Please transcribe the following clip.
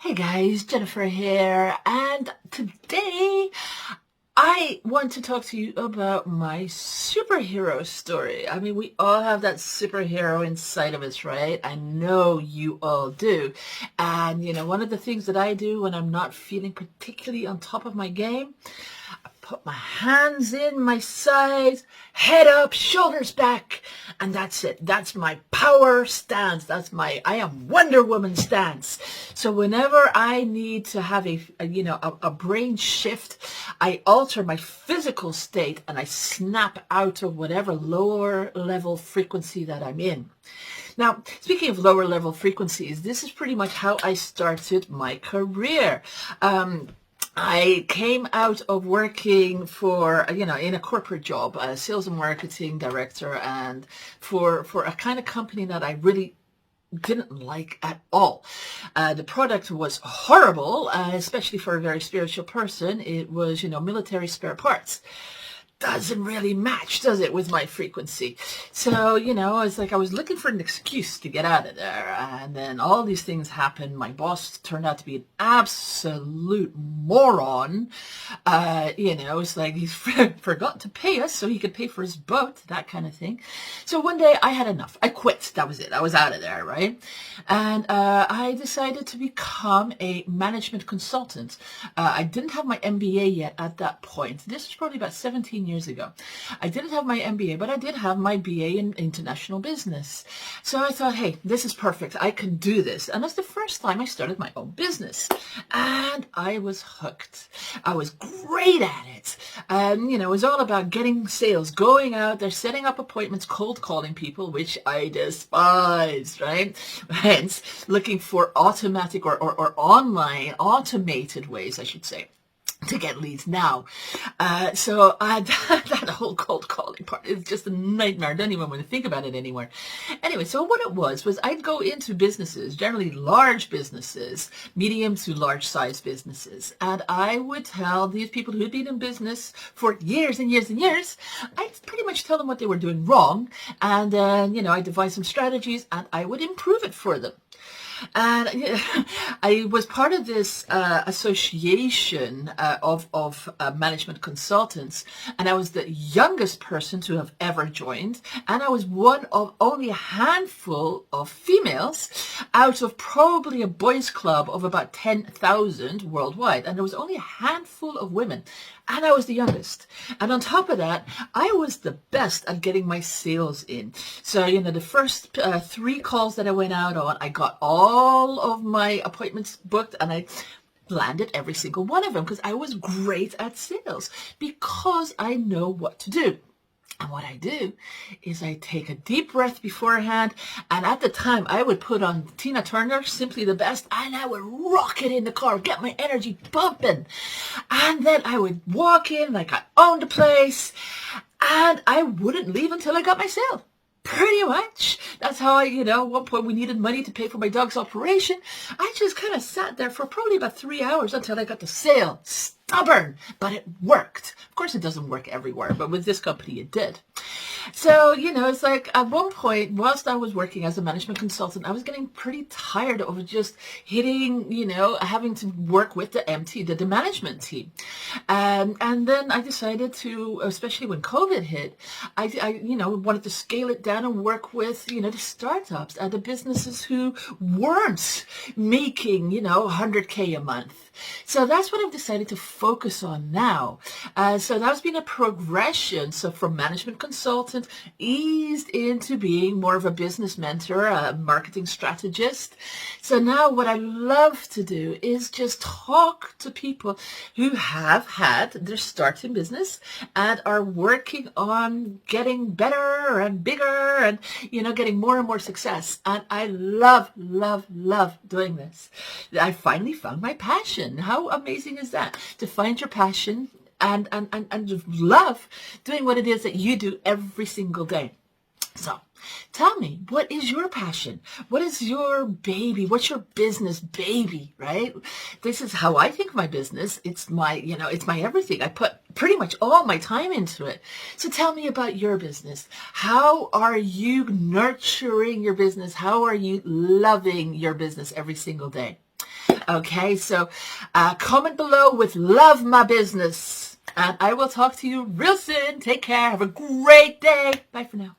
Hey guys, Jennifer here, and today I want to talk to you about my superhero story. I mean, we all have that superhero inside of us, right? I know you all do. And, one of the things that I do when I'm not feeling particularly on top of my game, I put my hands in my sides, head up, shoulders back, and that's it. That's my power stance. That's my I am Wonder Woman stance. So whenever I need to have a brain shift, I alter my physical state and I snap out of whatever lower level frequency that I'm in. Now, speaking of lower level frequencies, this is pretty much how I started my career. I came out of working for, in a corporate job, a sales and marketing director, and for a kind of company that I really didn't like at all. The product was horrible, especially for a very spiritual person. It was, military spare parts. Doesn't really match, does it, with my frequency? So, it's like I was looking for an excuse to get out of there. And then all these things happened. My boss turned out to be an absolute moron. It's like he's forgot to pay us so he could pay for his boat, that kind of thing. So one day I had enough. I quit. That was it. I was out of there, right? And I decided to become a management consultant. I didn't have my MBA yet at that point. This was probably about 17 years ago. I didn't have my MBA, but I did have my BA in international business. So I thought, hey, this is perfect. I can do this. And that's the first time I started my own business. And I was hooked. I was great at it. It was all about getting sales, going out there, setting up appointments, cold calling people, which I despised, right? Hence, looking for automatic or online, automated ways, I should say, to get leads now. So that whole cold calling part is just a nightmare. I don't even want to think about it anymore. Anyway, so what it was I'd go into businesses, generally large businesses, medium to large size businesses, and I would tell these people who had been in business for years and years and years, I'd pretty much tell them what they were doing wrong, and then, I devised some strategies and I would improve it for them. And I was part of this association of management consultants, and I was the youngest person to have ever joined, and I was one of only a handful of females out of probably a boys' club of about 10,000 worldwide, and there was only a handful of women. And I was the youngest. And on top of that, I was the best at getting my sales in. So, the first 3 calls that I went out on, I got all of my appointments booked and I landed every single one of them because I was great at sales because I know what to do. And what I do is I take a deep breath beforehand, and at the time I would put on Tina Turner, Simply the Best, and I would rock it in the car, get my energy pumping. And then I would walk in like I owned the place, and I wouldn't leave until I got my sale. Pretty much. That's how at one point we needed money to pay for my dog's operation. I just kind of sat there for probably about 3 hours until I got the sale. Stubborn, but it worked. Of course, it doesn't work everywhere, but with this company, it did. So, it's like at one point, whilst I was working as a management consultant, I was getting pretty tired of just hitting, having to work with the management team. And then I decided to, especially when COVID hit, I wanted to scale it down and work with, the startups and the businesses who weren't making, 100K a month. So that's what I've decided to focus on now. So that's been a progression. So from management consultant, eased into being more of a business mentor, a marketing strategist. So now what I love to do is just talk to people who have had their start in business and are working on getting better and bigger and, getting more and more success. And I love, love, love doing this. I finally found my passion. How amazing is that? To find your passion and love doing what it is that you do every single day. So tell me, what is your passion? What is your baby? What's your business baby, right? This is how I think of my business. It's my, it's my everything. I put pretty much all my time into it. So tell me about your business. How are you nurturing your business? How are you loving your business every single day? Okay, so comment below with love my business. And I will talk to you real soon. Take care. Have a great day. Bye for now.